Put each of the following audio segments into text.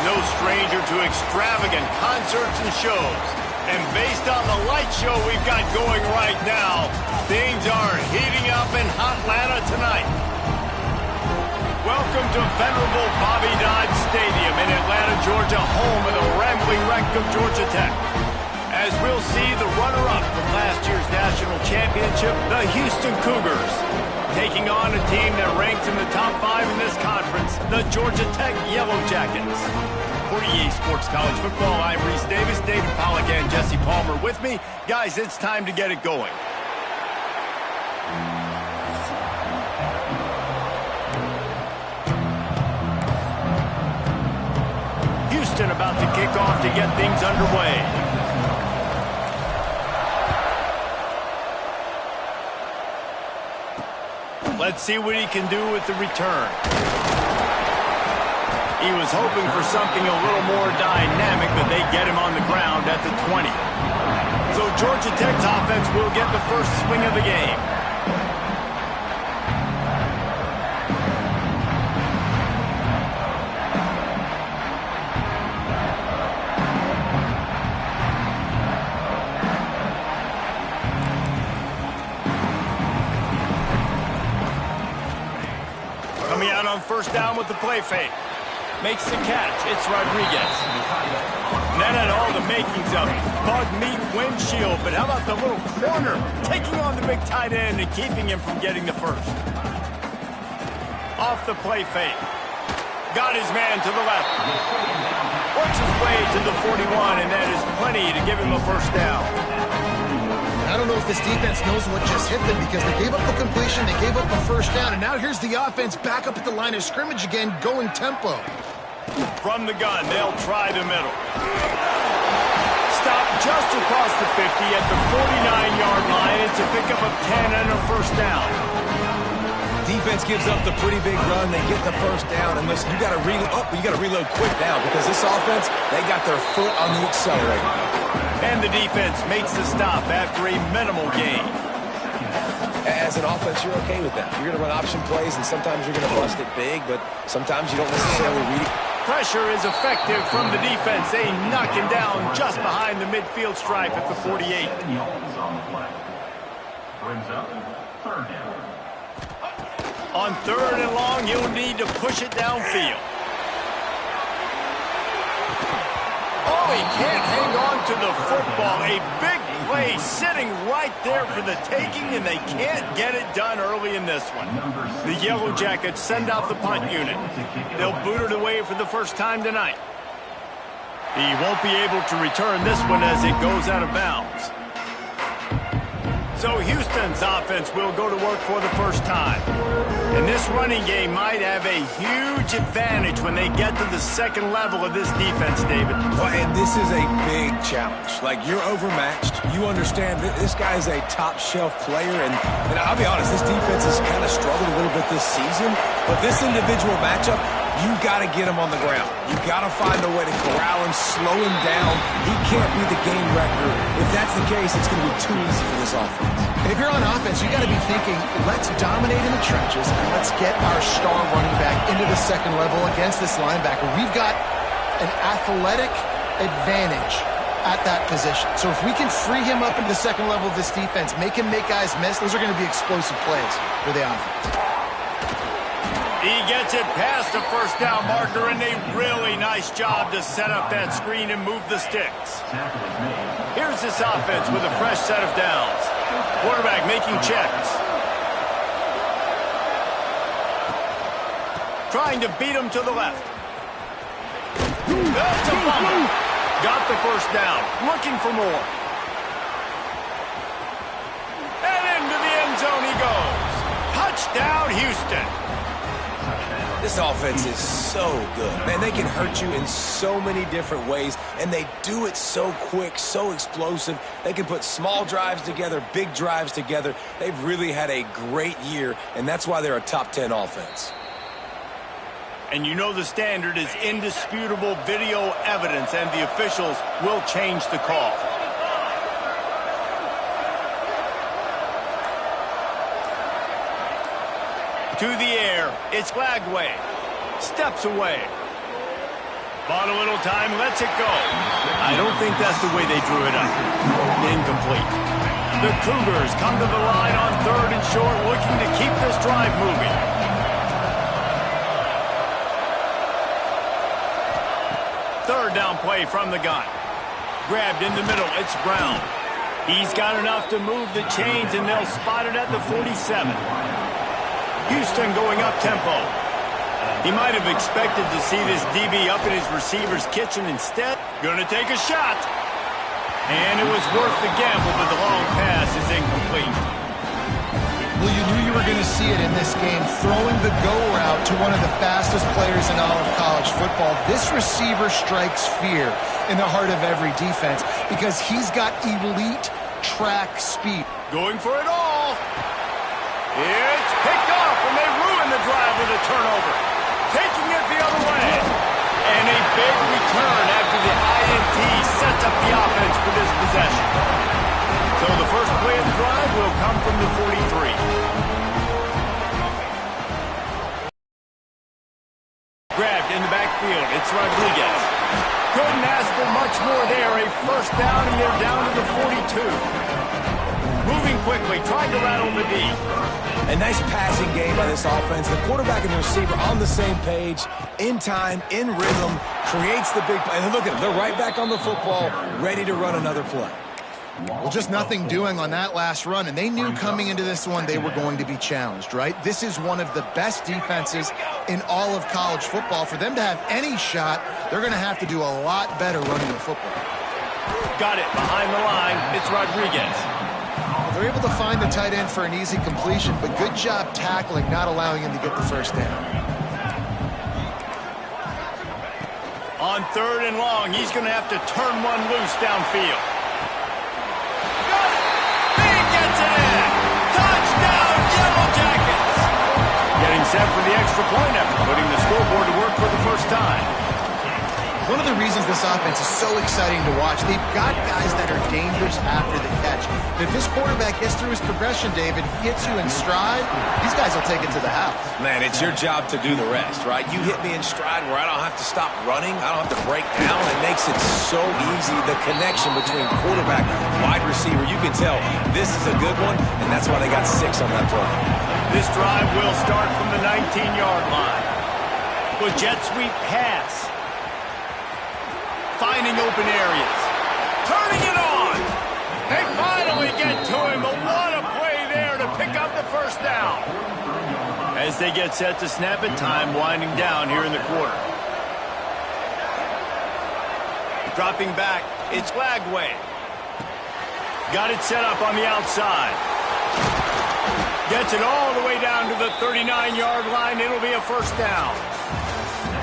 no stranger to extravagant concerts and shows. And based on the light show we've got going right now, things are heating up in Hotlanta tonight. Welcome to venerable Bobby Dodd Stadium in Atlanta, Georgia, home of the rambling wreck of Georgia Tech. As we'll see the runner-up from last year's national championship, the Houston Cougars, taking on a team that ranks in the top 5 in this conference, the Georgia Tech Yellow Jackets. For EA Sports College Football, I'm Reese Davis, David Pollack, and Jesse Palmer with me. Guys, it's time to get it going. Houston about to kick off to get things underway. Let's see what he can do with the return. He was hoping for something a little more dynamic, but they get him on the ground at the 20. So Georgia Tech's offense will get the first swing of the game. Coming out on first down with the play fake. Makes the catch. It's Rodriguez. That had all the makings of bug meat windshield, but how about the little corner taking on the big tight end and keeping him from getting the first? Off the play fake. Got his man to the left. Works his way to the 41, and that is plenty to give him a first down. I don't know if this defense knows what just hit them because they gave up the completion, they gave up a first down, and now here's the offense back up at the line of scrimmage again, going tempo. From the gun, they'll try the middle. Stop just across the 50 at the 49-yard line. It's a pickup of 10 and a first down. Defense gives up the pretty big run. They get the first down, and listen, you got to reload quick now because this offense, they got their foot on the accelerator. And the defense makes the stop after a minimal gain. As an offense, you're okay with that. You're going to run option plays, and sometimes you're going to bust it big, but sometimes you don't necessarily read it. Pressure is effective from the defense. They knock him down just behind the midfield stripe at the 48. On third and long, you'll need to push it downfield. Oh, he can't hang on to the football. A big play sitting right there for the taking, and they can't get it done early in this one. The Yellow Jackets send out the punt unit. They'll boot it away for the first time tonight. He won't be able to return this one as it goes out of bounds. So Houston's offense will go to work for the first time. And this running game might have a huge advantage when they get to the second level of this defense, David. Well, and this is a big challenge. Like, you're overmatched. You understand that this guy is a top-shelf player. And I'll be honest, this defense has kind of struggled a little bit this season. But this individual matchup, you got to get him on the ground. You got to find a way to corral him, slow him down. He can't be the game wrecker. If that's the case, it's going to be too easy for this offense. And if you're on offense, you got to be thinking, let's dominate in the trenches and let's get our star running back into the second level against this linebacker. We've got an athletic advantage at that position. So if we can free him up into the second level of this defense, make him make guys miss, those are going to be explosive plays for the offense. He gets it past the first down marker, and a really nice job to set up that screen and move the sticks. Here's this offense with a fresh set of downs. Quarterback making checks. Trying to beat him to the left. That's a fumble. Got the first down. Looking for more. And into the end zone he goes. Touchdown, Houston. This offense is so good. Man, they can hurt you in so many different ways, and they do it so quick, so explosive. They can put small drives together, big drives together. They've really had a great year, and that's why they're a top 10 offense. And you know the standard is indisputable video evidence, and the officials will change the call. To the air, it's Lagway. Steps away. Bought a little time, lets it go. I don't think that's the way they drew it up. Incomplete. The Cougars come to the line on 3rd and short, looking to keep this drive moving. Third down play from the gun. Grabbed in the middle, it's Brown. He's got enough to move the chains, and they'll spot it at the 47. Houston going up tempo. He might have expected to see this DB up in his receiver's kitchen. Instead, going to take a shot. And it was worth the gamble, but the long pass is incomplete. Well, you knew you were going to see it in this game, throwing the go route to one of the fastest players in all of college football. This receiver strikes fear in the heart of every defense because he's got elite track speed. Going for it all. It's picked off, and they ruin the drive with a turnover. Taking it the other way. And a big return after the INT sets up the offense for this possession. So the first play of the drive will come from the 43. Grabbed in the backfield. It's Rodriguez. Couldn't ask for much more there. A first down, and they're down to the 42. Moving quickly, trying to rattle the D. A nice passing game by this offense. The quarterback and the receiver on the same page, in time, in rhythm, creates the big play. And look at them. They're right back on the football, ready to run another play. Well, just nothing doing on that last run, and they knew coming into this one they were going to be challenged, right? This is one of the best defenses in all of college football. For them to have any shot, they're going to have to do a lot better running the football. Got it behind the line. It's Rodriguez. They're able to find the tight end for an easy completion, but good job tackling, not allowing him to get the first down. On 3rd and long, he's going to have to turn one loose downfield. He gets it in! Touchdown, Yellow Jackets! Getting set for the extra point after putting the scoreboard to work for the first time. One of the reasons this offense is so exciting to watch, they've got guys that are dangerous after the catch. If this quarterback gets through his progression, David, hits you in stride, these guys will take it to the house. Man, it's your job to do the rest, right? You hit me in stride where I don't have to stop running. I don't have to break down. It makes it so easy, the connection between quarterback and wide receiver. You can tell this is a good one, and that's why they got 6 on that play. This drive will start from the 19-yard line. With jet sweep pass. Finding open areas. Turning it on. They finally get to him, but what a play there to pick up the first down. As they get set to snap it, time winding down here in the quarter. Dropping back, it's Lagway. Got it set up on the outside. Gets it all the way down to the 39-yard line. It'll be a first down.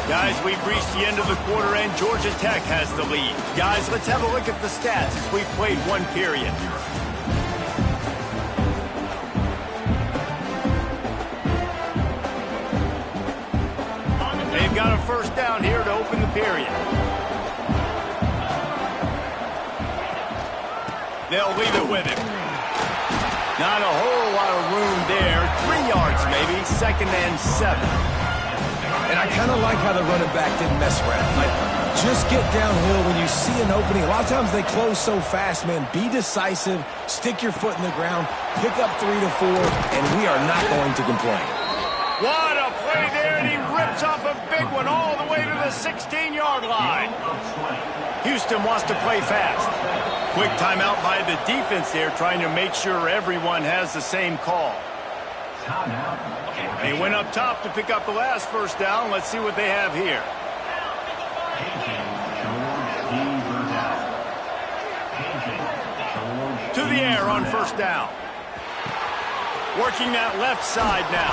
Guys, we've reached the end of the quarter, and Georgia Tech has the lead. Guys, let's have a look at the stats as we've played one period. They've got a first down here to open the period. They'll leave it with him. Not a whole lot of room there. 3 yards maybe, 2nd and 7. And I kind of like how the running back didn't mess around. Like, just get downhill when you see an opening. A lot of times they close so fast, man. Be decisive, stick your foot in the ground, pick up 3 to 4, and we are not going to complain. What a play there, and he rips off a big one all the way to the 16-yard line. Houston wants to play fast. Quick timeout by the defense there, trying to make sure everyone has the same call. They went up top to pick up the last first down. Let's see what they have here. To the air on first down. Working that left side now.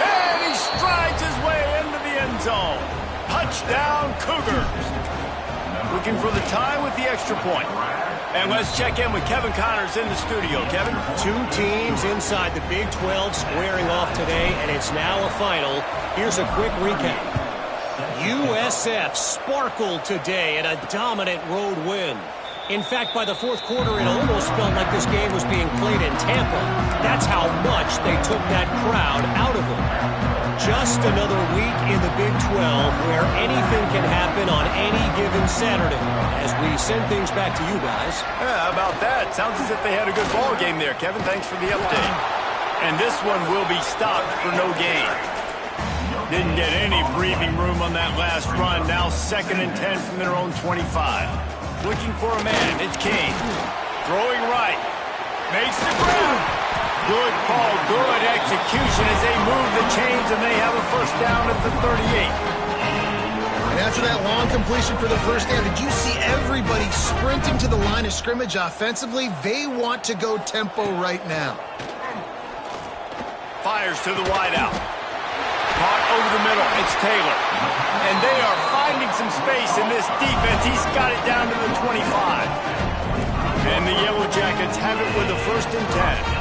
And he strides his way into the end zone. Touchdown, Cougars. Looking for the tie with the extra point. And let's check in with Kevin Connors in the studio. Kevin? 2 teams inside the Big 12 squaring off today, and it's now a final. Here's a quick recap. USF sparkled today in a dominant road win. In fact, by the 4th quarter, it almost felt like this game was being played in Tampa. That's how much they took that crowd out of them. just another week in the Big 12 where anything can happen on any given Saturday. As we send things back to you guys. Yeah, how about that? Sounds as if they had a good ball game there, Kevin. Thanks for the update. And this one will be stopped for no gain. Didn't get any breathing room on that last run. Now 2nd and 10 from their own 25. Looking for a man. It's Kane. Throwing right. Makes the grab. Good call, good execution as they move the chains and they have a first down at the 38. And after that long completion for the first down, did you see everybody sprinting to the line of scrimmage offensively? They want to go tempo right now. Fires to the wide out. Caught over the middle. It's Taylor. And they are finding some space in this defense. He's got it down to the 25. And the Yellow Jackets have it with a 1st and 10.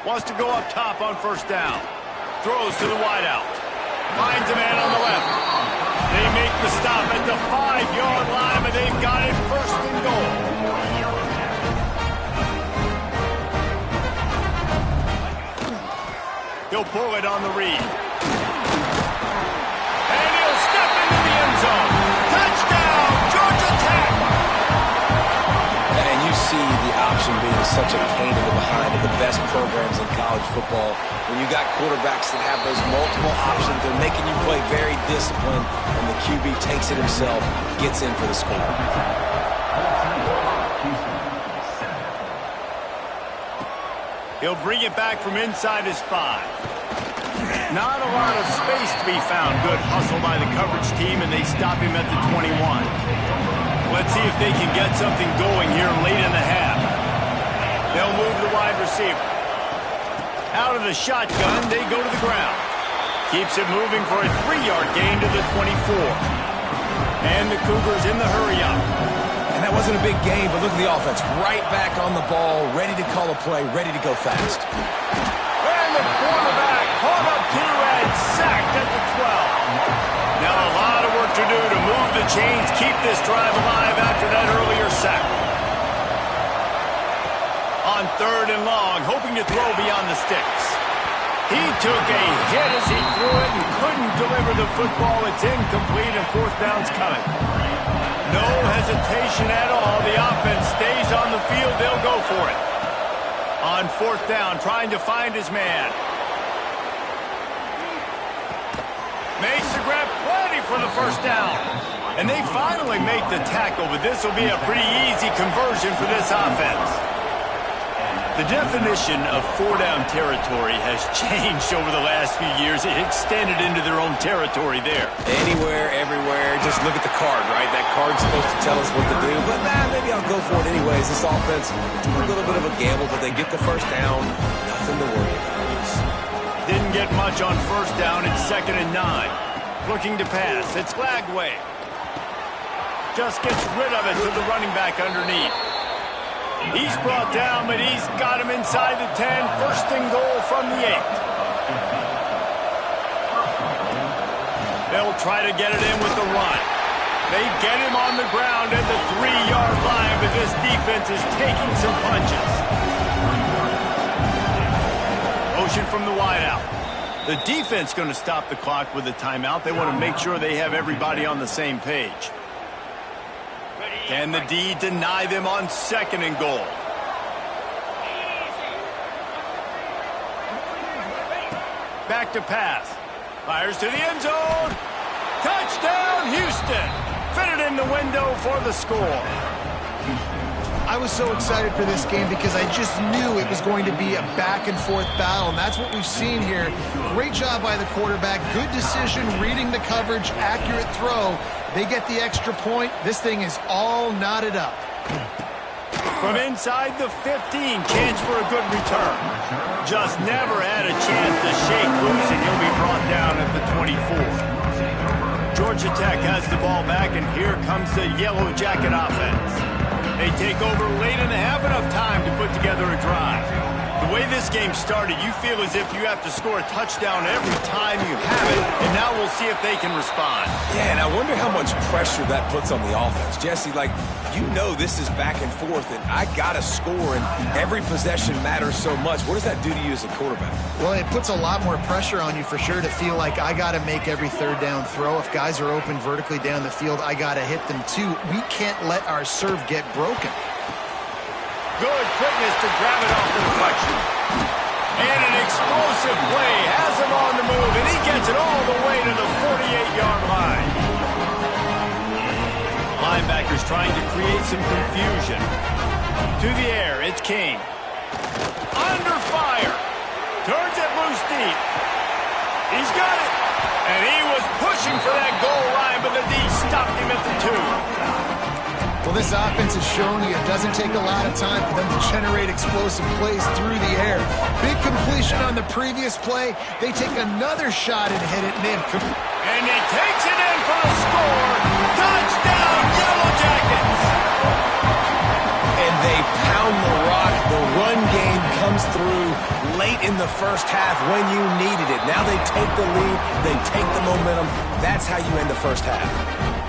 Wants to go up top on first down. Throws to the wideout. Finds a man on the left. They make the stop at the 5-yard line, but they've got it 1st and goal. He'll pull it on the read. And he'll step into the end zone. Touchdown, Georgia Tech! And you see the option being such a pain in the behind of the best programs in college football. When you got quarterbacks that have those multiple options, they're making you play very disciplined, and the QB takes it himself, gets in for the score. He'll bring it back from inside his 5. Not a lot of space to be found. Good hustle by the coverage team, and they stop him at the 21. Let's see if they can get something going here late in the half. They'll move the wide receiver. Out of the shotgun, they go to the ground. Keeps it moving for a 3-yard gain to the 24. And the Cougars in the hurry-up. And that wasn't a big gain, but look at the offense. Right back on the ball, ready to call a play, ready to go fast. And the quarterback caught up to and sacked at the 12. Now a lot of work to do to move the chains, keep this drive alive after that earlier sack. On 3rd and long, hoping to throw beyond the sticks. He took a hit as he threw it and couldn't deliver the football. It's incomplete and 4th down's coming. No hesitation at all. The offense stays on the field. They'll go for it. On 4th down, trying to find his man. Makes the grab, plenty for the first down. And they finally make the tackle, but this will be a pretty easy conversion for this offense. The definition of 4-down territory has changed over the last few years. It extended into their own territory there. Anywhere, everywhere, just look at the card, right? That card's supposed to tell us what to do, but maybe I'll go for it anyways. This offense, a little bit of a gamble, but they get the first down. Nothing to worry about. Didn't get much on first down. It's 2nd and 9. Looking to pass. It's Lagway. Just gets rid of it to the running back underneath. He's brought down, but he's got him inside the 10. 1st and goal from the 8. They'll try to get it in with the run. They get him on the ground at the 3-yard line, but this defense is taking some punches. Motion from the wideout. The defense going to stop the clock with a timeout. They want to make sure they have everybody on the same page. Can the D deny them on 2nd and goal? Back to pass. Fires to the end zone. Touchdown, Houston. Fitted in the window for the score. I was so excited for this game because I just knew it was going to be a back-and-forth battle, and that's what we've seen here. Great job by the quarterback. Good decision, reading the coverage, accurate throw. They get the extra point. This thing is all knotted up. From inside the 15, chance for a good return. Just never had a chance to shake loose, and he'll be brought down at the 24. Georgia Tech has the ball back, and here comes the Yellow Jacket offense. They take over late in the half, enough time to put together a drive. The way this game started, you feel as if you have to score a touchdown every time you have it, and now we'll see if they can respond. Yeah, and I wonder how much pressure that puts on the offense. Jesse, like, you know this is back and forth, and I got to score, and every possession matters so much. What does that do to you as a quarterback? Well, it puts a lot more pressure on you for sure to feel like I got to make every third down throw. If guys are open vertically down the field, I got to hit them too. We can't let our serve get broken. Good quickness to grab it off the deflection. And an explosive play has him on the move, and he gets it all the way to the 48-yard line. Linebackers trying to create some confusion. To the air, it's King. Under fire. Turns it loose deep. He's got it. And he was pushing for that goal line, but the D stopped him at the 2. Well, this offense has shown you it doesn't take a lot of time for them to generate explosive plays through the air. Big completion on the previous play. They take another shot and hit it. And he takes it in for the score. Touchdown, Yellow Jackets! And they pound the rock. The run game comes through late in the first half when you needed it. Now they take the lead. They take the momentum. That's how you end the first half.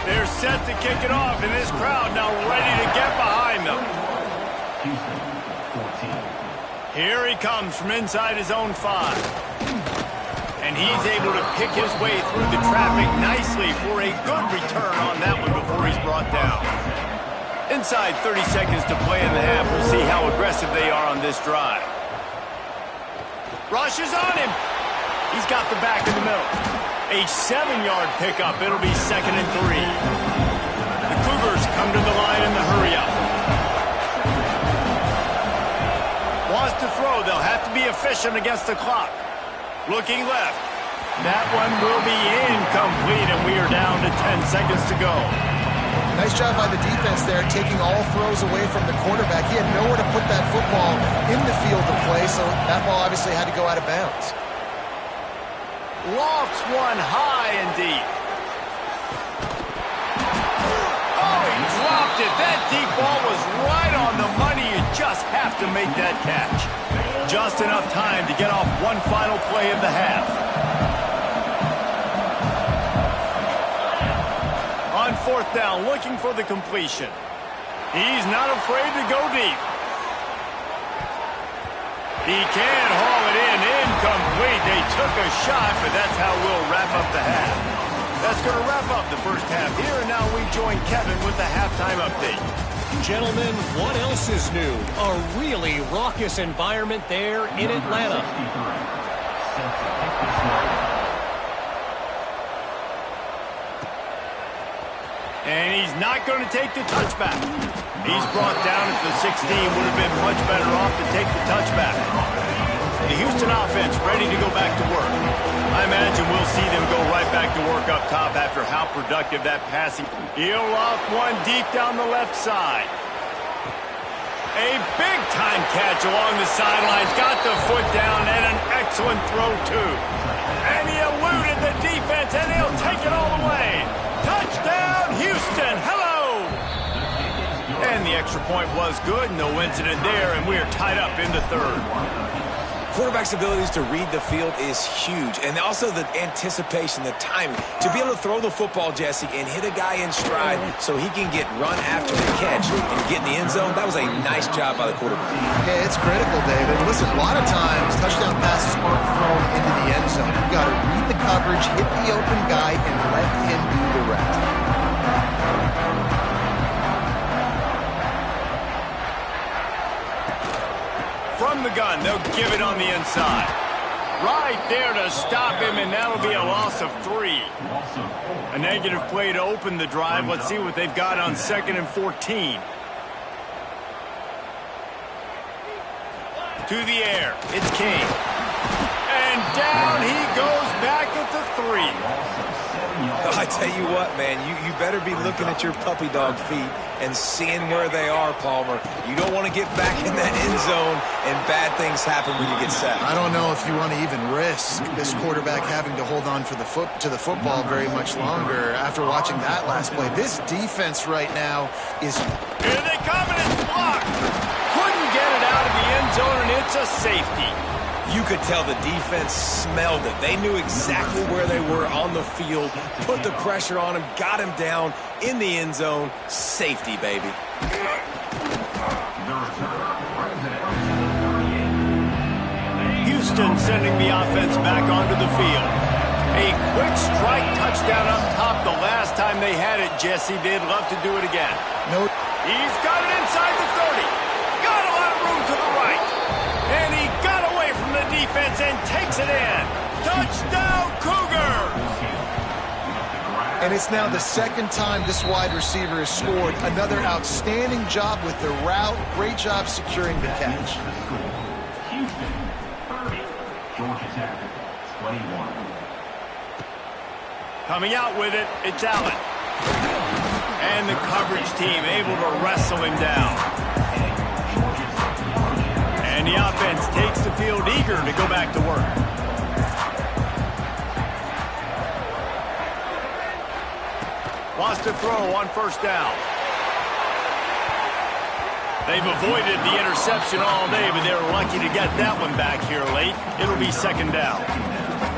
They're set to kick it off, and this crowd now ready to get behind them. Here he comes from inside his own 5. And he's able to pick his way through the traffic nicely for a good return on that one before he's brought down. Inside 30 seconds to play in the half. We'll see how aggressive they are on this drive. Rush is on him. He's got the back in the middle. A 7-yard pickup. It'll be 2nd and 3. The Cougars come to the line in the hurry-up. Wants to throw. They'll have to be efficient against the clock. Looking left. That one will be incomplete, and we are down to 10 seconds to go. Nice job by the defense there, taking all throws away from the quarterback. He had nowhere to put that football in the field to play, so that ball obviously had to go out of bounds. Lofts one high and deep. Oh, he dropped it. That deep ball was right on the money. You just have to make that catch. Just enough time to get off one final play of the half. On 4th down, looking for the completion. He's not afraid to go deep. He can haul it in. Incomplete. They took a shot, but that's how we'll wrap up the half. That's going to wrap up the first half here, and now we join Kevin with the halftime update. Gentlemen, what else is new? A really raucous environment there in Atlanta. And he's not going to take the touchback. He's brought down at the 16. Would have been much better off to take the touchback. The Houston offense ready to go back to work. I imagine we'll see them go right back to work up top after how productive that passing. He'll loft one deep down the left side. A big-time catch along the sidelines. Got the foot down and an excellent throw, too. And he eluded the defense, and he'll take it all the way. Touchdown, Houston. Hello. And the extra point was good. No incident there, and we are tied up in the 3rd. Quarterback's abilities to read the field is huge, and also the anticipation, the timing. To be able to throw the football, Jesse, and hit a guy in stride so he can get run after the catch and get in the end zone, that was a nice job by the quarterback. Yeah, it's critical, David. Listen, a lot of times touchdown passes aren't thrown into the end zone. You've got to read the coverage, hit the open guy, and let him do the rest. From the gun, they'll give it on the inside. Right there to stop him, and that'll be a loss of 3. A negative play to open the drive. Let's see what they've got on 2nd and 14. To the air, it's King. And down he goes back at the 3. I tell you what, man, you better be looking at your puppy dog feet and seeing where they are, Palmer. You don't want to get back in that end zone and bad things happen when you get sacked. I don't know if you want to even risk this quarterback having to hold on for the football very much longer after watching that last play. This defense right now is... Here they come, and it's blocked. Couldn't get it out of the end end zone, and it's a safety. You could tell the defense smelled it. They knew exactly where they were on the field, put the pressure on him, got him down in the end zone. Safety, baby. Houston sending the offense back onto the field. A quick strike touchdown up top the last time they had it, Jesse. They'd love to do it again. No. He's got it inside the 30. Got a lot of room to the right. And he got away from the defense and takes it in. Touchdown, Cougars! And it's now the second time this wide receiver has scored. Another outstanding job with the route. Great job securing the catch. Houston, 30. Georgia Tech, 21. Coming out with it, it's Allen. And the coverage team able to wrestle him down. And the offense takes the field eager to go back to work. Wants to throw on first down. They've avoided the interception all day, but they were lucky to get that one back here late. It'll be second down.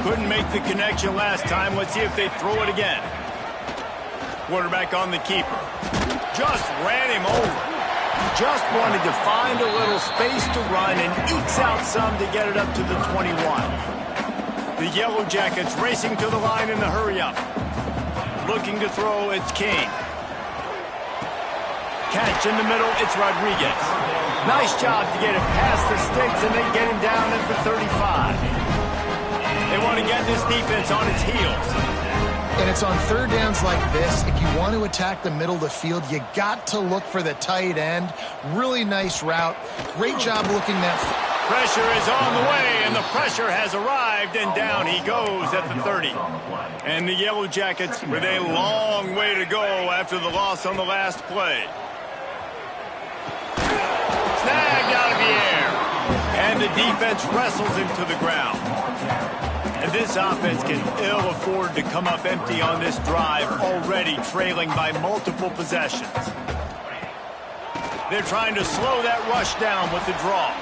Couldn't make the connection last time. Let's see if they throw it again. Quarterback on the keeper. Just ran him over. Just wanted to find a little space to run and ekes out some to get it up to the 21. The Yellow Jackets racing to the line in the hurry-up. Looking to throw, it's King. Catch in the middle, it's Rodriguez. Nice job to get it past the sticks, and they get him down at the 35. They want to get this defense on its heels. And it's on third downs like this. If you want to attack the middle of the field, you got to look for the tight end. Really nice route. Great job looking that. Pressure is on the way, and the pressure has arrived, and down he goes at the 30. And the Yellow Jackets with a long way to go after the loss on the last play. Snagged out of the air. And the defense wrestles him to the ground. And this offense can ill afford to come up empty on this drive, already trailing by multiple possessions. They're trying to slow that rush down with the draw.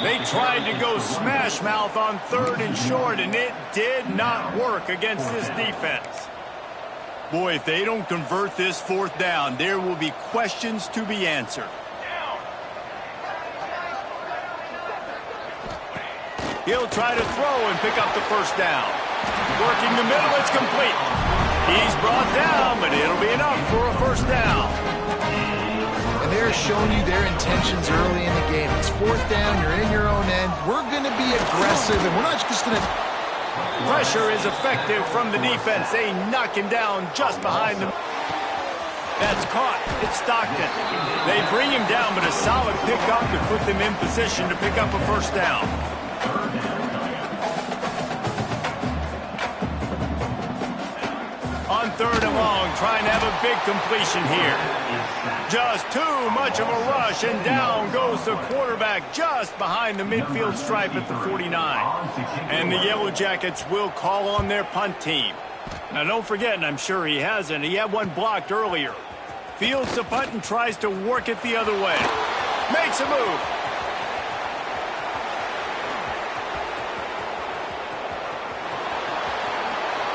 They tried to go smash mouth on third and short, and it did not work against this defense. Boy, if they don't convert this fourth down, there will be questions to be answered. He'll try to throw and pick up the first down. Working the middle, it's complete. He's brought down, but it'll be enough for a first down. And they're showing you their intentions early in the game. It's fourth down, you're in your own end. We're going to be aggressive, and we're not just going to... Pressure is effective from the defense. They knock him down just behind them. That's caught. It's Stockton. They bring him down, but a solid pickup to put them in position to pick up a first down. On third and long, trying to have a big completion here. Just too much of a rush, and down goes the quarterback just behind the midfield stripe at the 49. And the Yellow Jackets will call on their punt team. Now don't forget, and I'm sure he hasn't, he had one blocked earlier. Fields the punt and tries to work it the other way. Makes a move.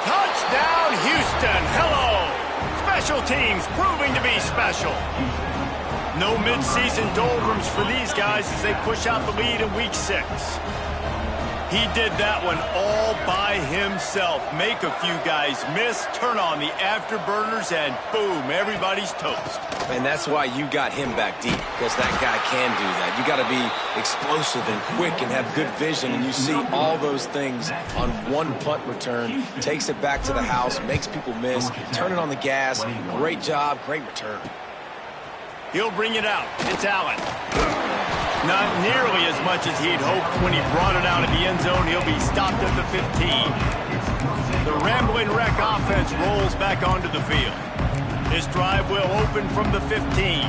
Touchdown, Houston. Hello. Special teams proving to be special. No mid-season doldrums for these guys as they push out the lead in week 6. He did that one all by himself. Make a few guys miss, turn on the afterburners, and boom, everybody's toast. And that's why you got him back deep, because that guy can do that. You got to be explosive and quick and have good vision, and you see all those things on one punt return. Takes it back to the house, makes people miss, turning on the gas. Great job, great return. He'll bring it out. It's Allen. Not nearly as much as he'd hoped when he brought it out of the end zone. He'll be stopped at the 15. The Rambling Wreck offense rolls back onto the field. This drive will open from the 15.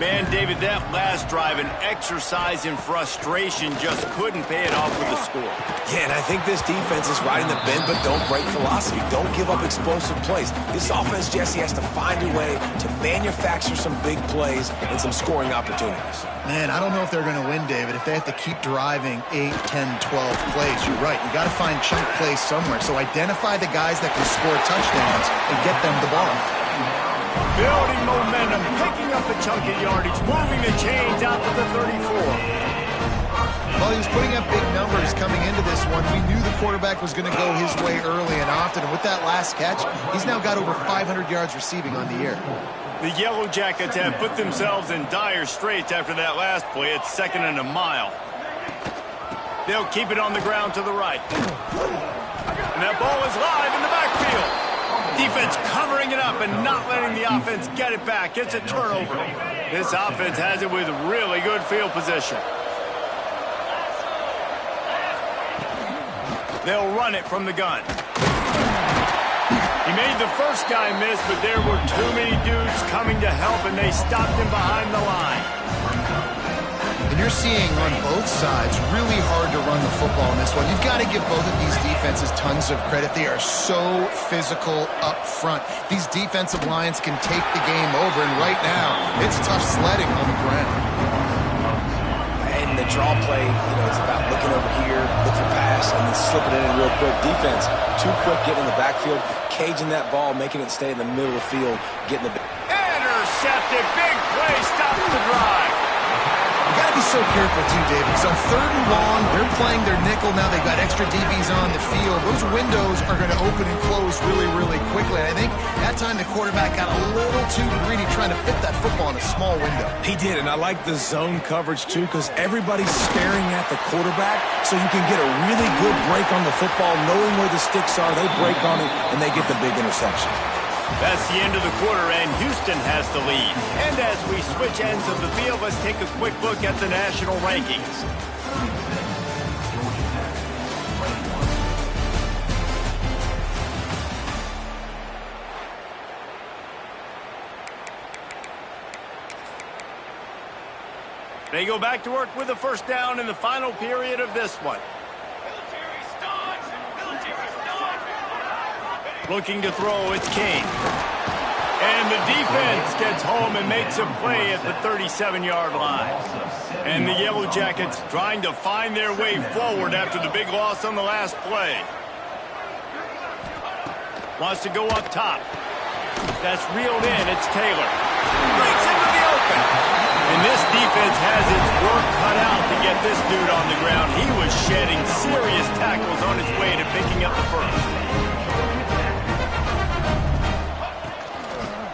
Man, David, that last drive, an exercise in frustration, just couldn't pay it off with the score. Yeah, and I think this defense is riding the bend but don't break philosophy. Don't give up explosive plays. This offense, Jesse, has to find a way to manufacture some big plays and some scoring opportunities. Man, I don't know if they're going to win, David, if they have to keep driving 8, 10, 12 plays. You're right. You got to find chunk plays somewhere. So identify the guys that can score touchdowns and get them the ball. Building momentum, picking up a chunk of yardage, moving the chains out to the 34. Well, he was putting up big numbers coming into this one. We knew the quarterback was going to go his way early and often. And with that last catch, he's now got over 500 yards receiving on the year. The Yellow Jackets have put themselves in dire straits after that last play. It's 2nd and a mile. They'll keep it on the ground to the right. And that ball is live in the backfield. Defense covering it up and not letting the offense get it back. It's a turnover. This offense has it with really good field position. They'll run it from the gun. He made the first guy miss, but there were too many dudes coming to help, and they stopped him behind the line. And you're seeing on both sides really hard to run the football in this one. You've got to give both of these defenses tons of credit. They are so physical up front. These defensive lines can take the game over, and right now, it's tough sledding on the ground. And the draw play, it's about looking over here, look for pass, and then slipping it in real quick. Defense, too quick getting in the backfield, caging that ball, making it stay in the middle of the field, getting the... Intercepted, big play, stops the drive. You got to be so careful too, David, because on 3rd and long, they're playing their nickel now. They've got extra DBs on the field. Those windows are going to open and close really, really quickly. And I think that time the quarterback got a little too greedy trying to fit that football in a small window. He did, and I like the zone coverage too, because everybody's staring at the quarterback, so you can get a really good break on the football, knowing where the sticks are. They break on it, and they get the big interception. That's the end of the quarter, and Houston has the lead. And as we switch ends of the field, let's take a quick look at the national rankings. They go back to work with a first down in the final period of this one. Looking to throw, it's King. And the defense gets home and makes a play at the 37-yard line. And the Yellow Jackets trying to find their way forward after the big loss on the last play. Wants to go up top. That's reeled in, it's Taylor. Breaks into the open. And this defense has its work cut out to get this dude on the ground. He was shedding serious tackles on his way to picking up the first.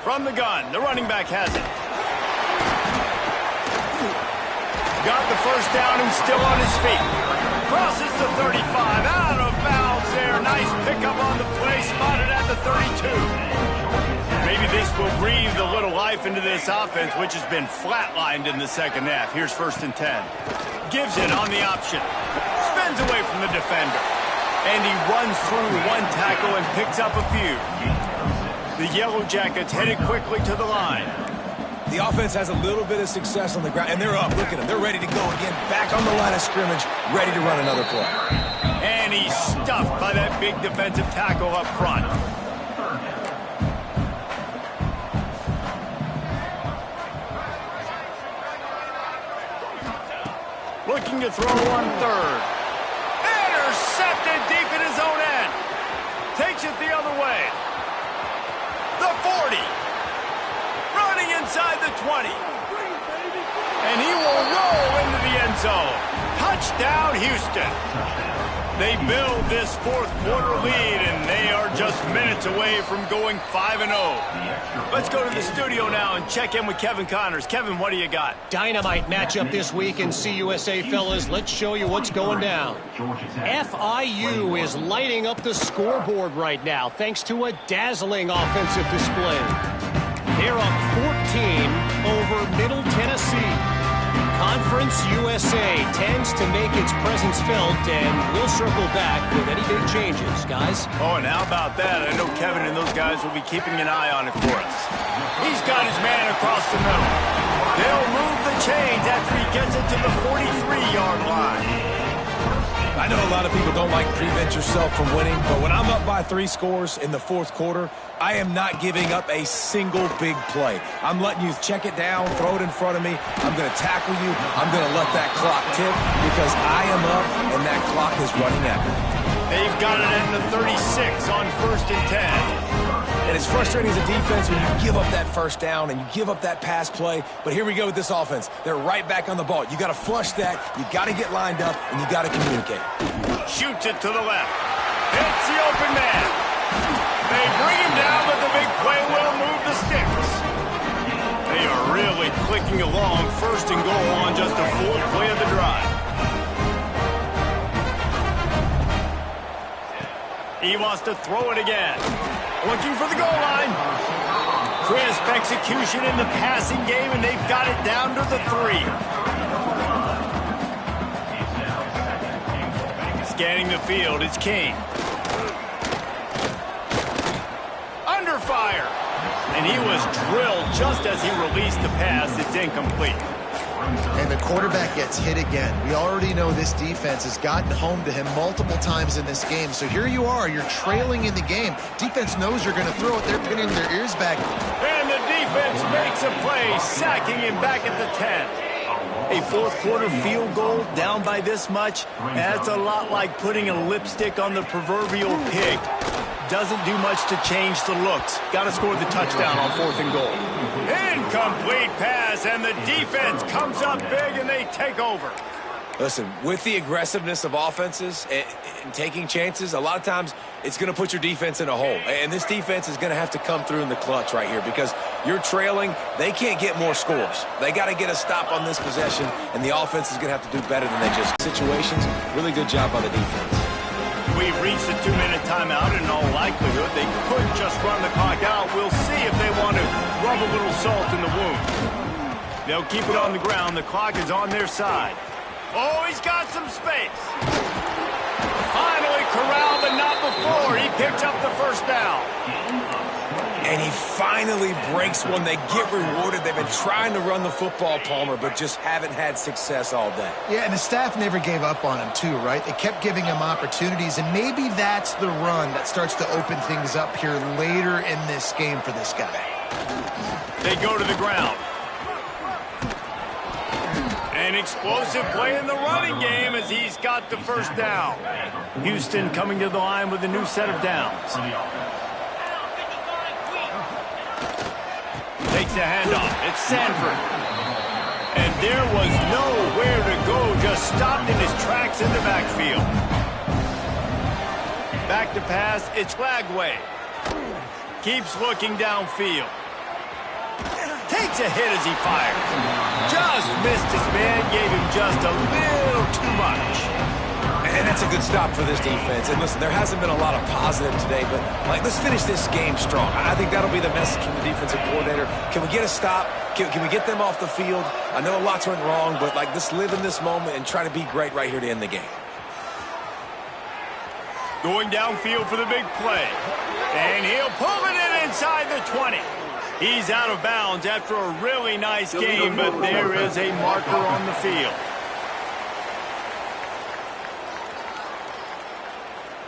From the gun, the running back has it. Got the first down and still on his feet. Crosses the 35, out of bounds there. Nice pickup on the play, spotted at the 32. Maybe this will breathe a little life into this offense, which has been flatlined in the second half. Here's 1st and 10. Gives it on the option. Spins away from the defender. And he runs through one tackle and picks up a few. The Yellow Jackets headed quickly to the line. The offense has a little bit of success on the ground, and they're up. Look at them. They're ready to go again. Back on the line of scrimmage, ready to run another play. And he's stuffed by that big defensive tackle up front. Looking to throw on 3rd. Intercepted deep in his own end. Takes it the other way. The 40. Running inside the 20. And he will roll into the end zone. Touchdown, Houston. They build this 4th quarter lead, and they are just minutes away from going 5-0. Let's go to the studio now and check in with Kevin Connors. Kevin, what do you got? Dynamite matchup this week in CUSA, fellas. Let's show you what's going down. FIU is lighting up the scoreboard right now thanks to a dazzling offensive display. They're up 14 over Middle Tennessee. Conference USA tends to make its presence felt, and we'll circle back with any big changes, guys. Oh, and how about that? I know Kevin and those guys will be keeping an eye on it for us. He's got his man across the middle. They'll move the chains after he gets it to the 43-yard line. I know a lot of people don't like prevent yourself from winning, but when I'm up by 3 scores in the fourth quarter, I am not giving up a single big play. I'm letting you check it down, throw it in front of me. I'm going to tackle you. I'm going to let that clock tick because I am up and that clock is running at me. They've got it at the 36 on 1st and 10. And it's frustrating as a defense when you give up that first down and you give up that pass play. But here we go with this offense. They're right back on the ball. You got to flush that. You got to get lined up, and you got to communicate. Shoots it to the left. Hits the open man. They bring him down, but the big play will move the sticks. They are really clicking along. 1st and goal on just a full play of the drive. He wants to throw it again. Looking for the goal line. Crisp execution in the passing game, and they've got it down to the 3. Scanning the field, it's King. Under fire. And he was drilled just as he released the pass. It's incomplete. And the quarterback gets hit again. We already know this defense has gotten home to him multiple times in this game. So here you are. You're trailing in the game. Defense knows you're going to throw it. They're pinning their ears back. And the defense makes a play, sacking him back at the 10. A fourth-quarter field goal down by this much, that's a lot like putting a lipstick on the proverbial pig. Doesn't do much to change the looks. Got to score the touchdown on 4th and goal. Incomplete pass, and the defense comes up big, and they take over. Listen, with the aggressiveness of offenses and taking chances, a lot of times it's going to put your defense in a hole. And this defense is going to have to come through in the clutch right here because you're trailing. They can't get more scores. They got to get a stop on this possession, and the offense is going to have to do better than they just. Situations, really good job by the defense. We've reached the 2-minute timeout, and in all likelihood, they could just run the clock out. We'll see if they want to rub a little salt in the wound. They'll keep it on the ground. The clock is on their side. Oh, he's got some space. Finally corralled, but not before. He picks up the 1st down. And he finally breaks one. They get rewarded. They've been trying to run the football, Palmer, but just haven't had success all day. Yeah, and the staff never gave up on him, too, right? They kept giving him opportunities, and maybe that's the run that starts to open things up here later in this game for this guy. They go to the ground. An explosive play in the running game as he's got the 1st down. Houston coming to the line with a new set of downs. Takes the handoff. It's Sanford. And there was nowhere to go. Just stopped in his tracks in the backfield. Back to pass. It's Lagway. Keeps looking downfield. Takes a hit as he fired. Just missed his man. Gave him just a little too much. And that's a good stop for this defense. And listen, there hasn't been a lot of positive today, but let's finish this game strong. I think that'll be the message from the defensive coordinator. Can we get a stop? Can we get them off the field? I know lots went wrong, but let's live in this moment and try to be great right here to end the game. Going downfield for the big play. And he'll pull it in inside the 20. He's out of bounds after a really nice game, but there is a marker on the field.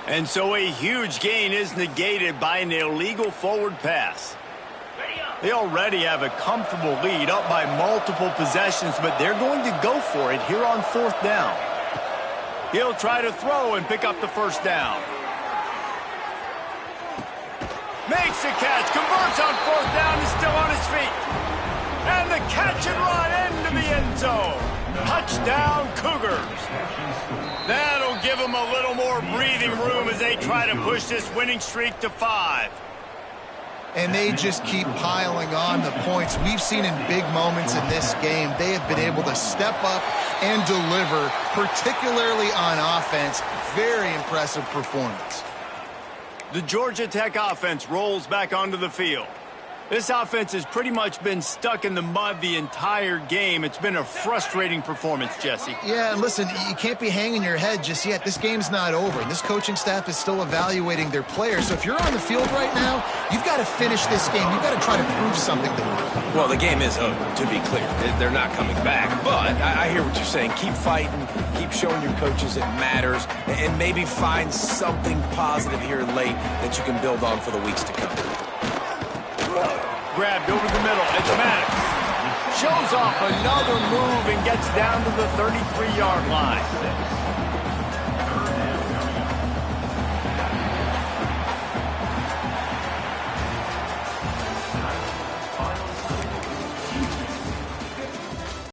And so a huge gain is negated by an illegal forward pass. They already have a comfortable lead, up by multiple possessions, but they're going to go for it here on 4th down. He'll try to throw and pick up the 1st down. Makes the catch, converts on 4th down, is still on his feet. And the catch and run into the end zone. Touchdown, Cougars. That'll give them a little more breathing room as they try to push this winning streak to 5. And they just keep piling on the points. We've seen in big moments in this game, they have been able to step up and deliver, particularly on offense. Very impressive performance. The Georgia Tech offense rolls back onto the field. This offense has pretty much been stuck in the mud the entire game. It's been a frustrating performance, Jesse. Yeah, and listen, you can't be hanging your head just yet. This game's not over. This coaching staff is still evaluating their players. So if you're on the field right now, you've got to finish this game. You've got to try to prove something to them. Well, the game is over, to be clear. They're not coming back. But I hear what you're saying. Keep fighting. Keep showing your coaches it matters. And maybe find something positive here late that you can build on for the weeks to come. Grabbed over the middle. It's Maddox. Shows off another move and gets down to the 33-yard line.